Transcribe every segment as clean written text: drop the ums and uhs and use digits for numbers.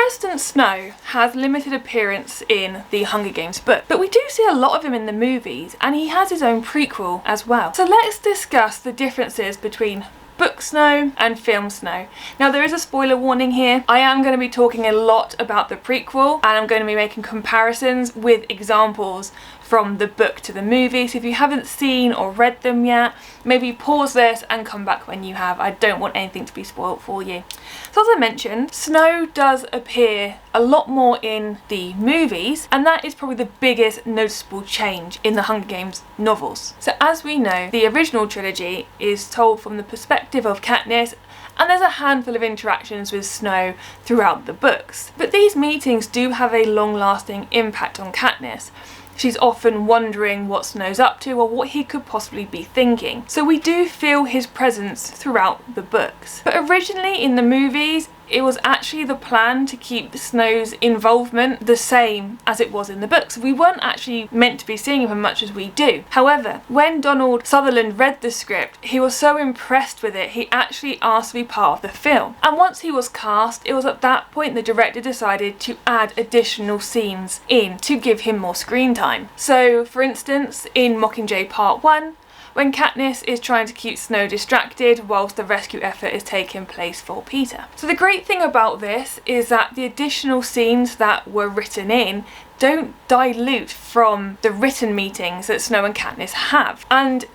Ariston Snow has limited appearance in the Hunger Games book, but we do see a lot of him in the movies, and he has his own prequel as well. So let's discuss the differences between book Snow and film Snow. Now, there is a spoiler warning here. I am going to be talking a lot about the prequel, and I'm going to be making comparisons with examples from the book to the movie. So if you haven't seen or read them yet, maybe pause this and come back when you have. I don't want anything to be spoiled for you. So as I mentioned, Snow does appear a lot more in the movies, and that is probably the biggest noticeable change in the Hunger Games novels. So as we know, the original trilogy is told from the perspective of Katniss, and there's a handful of interactions with Snow throughout the books. But these meetings do have a long-lasting impact on Katniss. She's often wondering what Snow's up to or what he could possibly be thinking. So we do feel his presence throughout the books. But originally in the movies, it was actually the plan to keep Snow's involvement the same as it was in the books. We weren't actually meant to be seeing him as much as we do. However, when Donald Sutherland read the script, he was so impressed with it, he actually asked to be part of the film. And once he was cast, it was at that point the director decided to add additional scenes in to give him more screen time. So, for instance, in Mockingjay Part 1, when Katniss is trying to keep Snow distracted whilst the rescue effort is taking place for Peeta. So the great thing about this is that the additional scenes that were written in don't dilute from the written meetings that Snow and Katniss have. And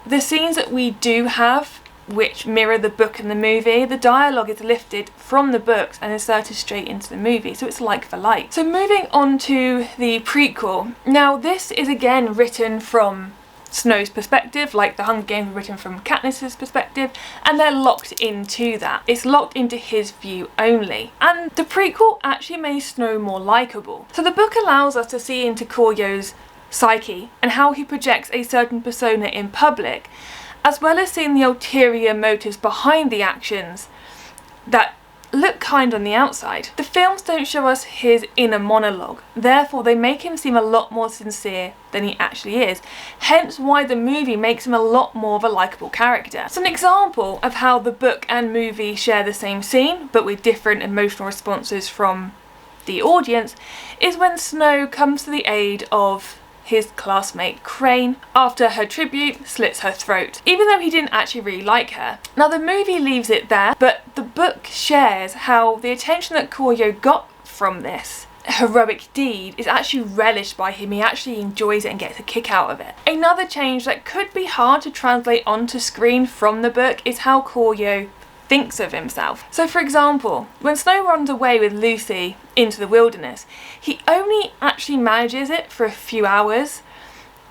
the scenes that we do have, which mirror the book and the movie, the dialogue is lifted from the books and inserted straight into the movie, so it's like for like. So moving on to the prequel. Now this is again written from Snow's perspective, like the Hunger Games were written from Katniss's perspective, and they're locked into that. It's locked into his view only. And the prequel actually made Snow more likeable. So the book allows us to see into Koryo's psyche and how he projects a certain persona in public, as well as seeing the ulterior motives behind the actions that look kind on the outside. The films don't show us his inner monologue, therefore they make him seem a lot more sincere than he actually is, hence why the movie makes him a lot more of a likeable character. So an example of how the book and movie share the same scene but with different emotional responses from the audience is when Snow comes to the aid of his classmate Crane after her tribute slits her throat, even though he didn't actually really like her. Now the movie leaves it there, but the book shares how the attention that Koryo got from this heroic deed is actually relished by him. He actually enjoys it and gets a kick out of it. Another change that could be hard to translate onto screen from the book is how Koryo thinks of himself. So for example, when Snow runs away with Lucy into the wilderness, he only actually manages it for a few hours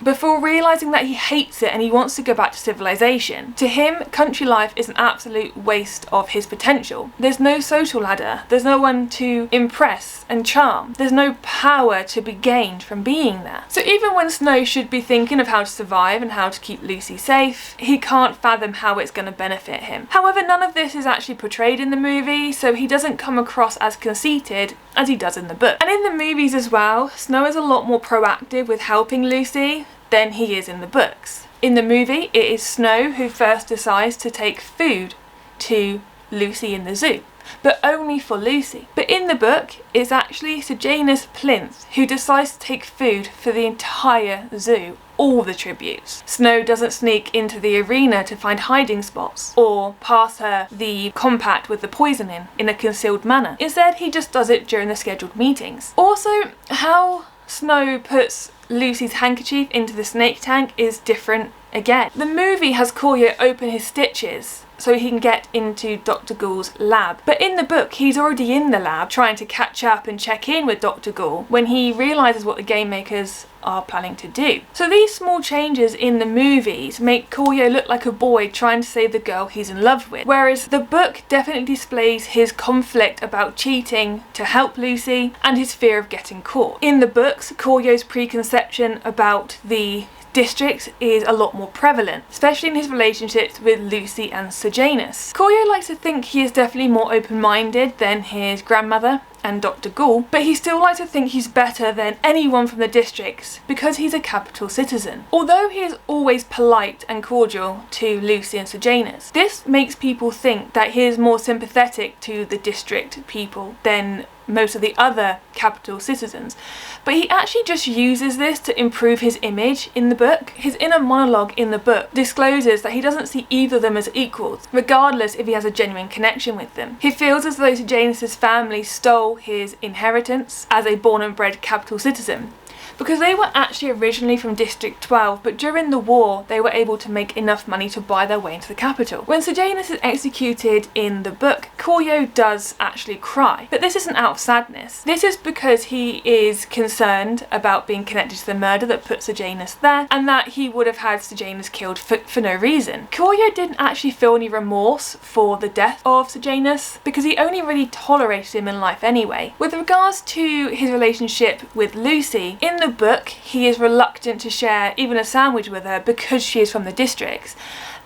before realising that he hates it and he wants to go back to civilization. To him, country life is an absolute waste of his potential. There's no social ladder, there's no one to impress and charm, there's no power to be gained from being there. So even when Snow should be thinking of how to survive and how to keep Lucy safe, he can't fathom how it's going to benefit him. However, none of this is actually portrayed in the movie, so he doesn't come across as conceited as he does in the book. And in the movies as well, Snow is a lot more proactive with helping Lucy than he is in the books. In the movie, it is Snow who first decides to take food to Lucy in the zoo, but only for Lucy. But in the book, it's actually Sejanus Plinth who decides to take food for the entire zoo, all the tributes. Snow doesn't sneak into the arena to find hiding spots or pass her the compact with the poison in a concealed manner. Instead, he just does it during the scheduled meetings. Also, how Snow puts Lucy's handkerchief into the snake tank is different again. The movie has Koryo open his stitches so he can get into Dr. Ghoul's lab. But in the book, he's already in the lab trying to catch up and check in with Dr. Ghoul when he realises what the game makers are planning to do. So these small changes in the movies make Koryo look like a boy trying to save the girl he's in love with, whereas the book definitely displays his conflict about cheating to help Lucy and his fear of getting caught. In the books, Koryo's preconception about the district is a lot more prevalent, especially in his relationships with Lucy and Sejanus. Koryo likes to think he is definitely more open-minded than his grandmother and Dr. Ghoul, but he still likes to think he's better than anyone from the districts because he's a capital citizen. Although he is always polite and cordial to Lucy and Sejanus, this makes people think that he is more sympathetic to the district people than most of the other capital citizens. But he actually just uses this to improve his image in the book. His inner monologue in the book discloses that he doesn't see either of them as equals, regardless if he has a genuine connection with them. He feels as though Sejanus' family stole his inheritance as a born and bred capital citizen, because they were actually originally from District 12, but during the war they were able to make enough money to buy their way into the capital. When Sejanus is executed in the book, Koryo does actually cry, but this isn't out of sadness. This is because he is concerned about being connected to the murder that put Sejanus there, and that he would have had Sejanus killed for no reason. Koryo didn't actually feel any remorse for the death of Sejanus, because he only really tolerated him in life anyway. With regards to his relationship with Lucy, in the book he is reluctant to share even a sandwich with her because she is from the districts.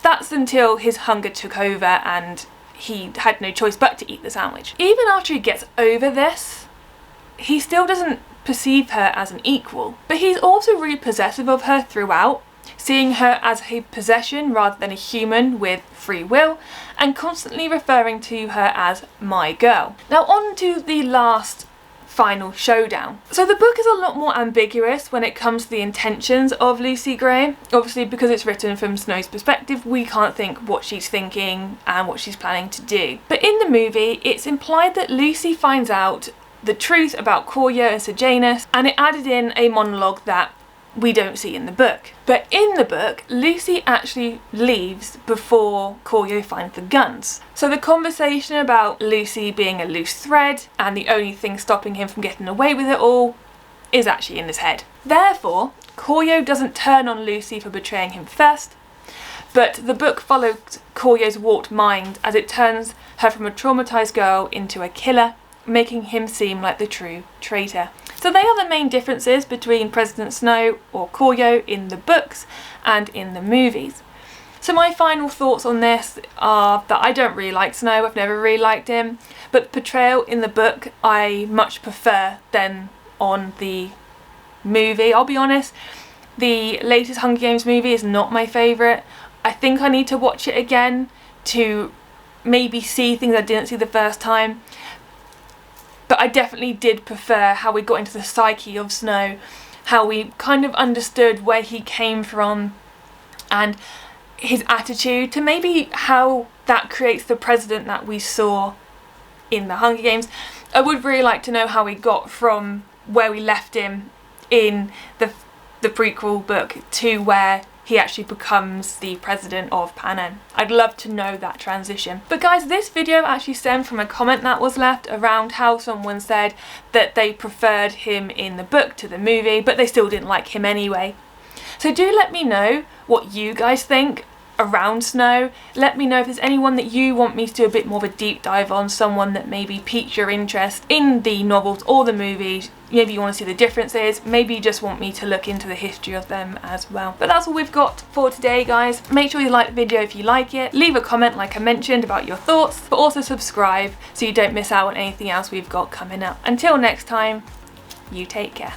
That's until his hunger took over and he had no choice but to eat the sandwich. Even after he gets over this, he still doesn't perceive her as an equal, but he's also really possessive of her throughout, seeing her as a possession rather than a human with free will, and constantly referring to her as my girl. Now on to the last final showdown. So the book is a lot more ambiguous when it comes to the intentions of Lucy Gray. Obviously, because it's written from Snow's perspective, we can't think what she's thinking and what she's planning to do. But in the movie, it's implied that Lucy finds out the truth about Koryo and Sejanus, and it added in a monologue that we don't see in the book. But in the book, Lucy actually leaves before Koryo finds the guns. So the conversation about Lucy being a loose thread and the only thing stopping him from getting away with it all is actually in his head. Therefore, Koryo doesn't turn on Lucy for betraying him first, but the book follows Koryo's warped mind as it turns her from a traumatized girl into a killer, making him seem like the true traitor. So they are the main differences between President Snow or Koryo in the books and in the movies. So my final thoughts on this are that I don't really like Snow, I've never really liked him, but the portrayal in the book I much prefer than on the movie. I'll be honest, the latest Hunger Games movie is not my favourite. I think I need to watch it again to maybe see things I didn't see the first time. But I definitely did prefer how we got into the psyche of Snow, how we kind of understood where he came from and his attitude, to maybe how that creates the president that we saw in the Hunger Games. I would really like to know how we got from where we left him in the prequel book to where he actually becomes the president of Panem. I'd love to know that transition. But guys, this video actually stemmed from a comment that was left around how someone said that they preferred him in the book to the movie, but they still didn't like him anyway. So do let me know what you guys think around Snow. Let me know if there's anyone that you want me to do a bit more of a deep dive on, someone that maybe piqued your interest in the novels or the movies. Maybe you want to see the differences, maybe you just want me to look into the history of them as well. But that's all we've got for today, guys. Make sure you like the video if you like it, leave a comment like I mentioned about your thoughts, but also subscribe so you don't miss out on anything else we've got coming up. Until next time, you take care.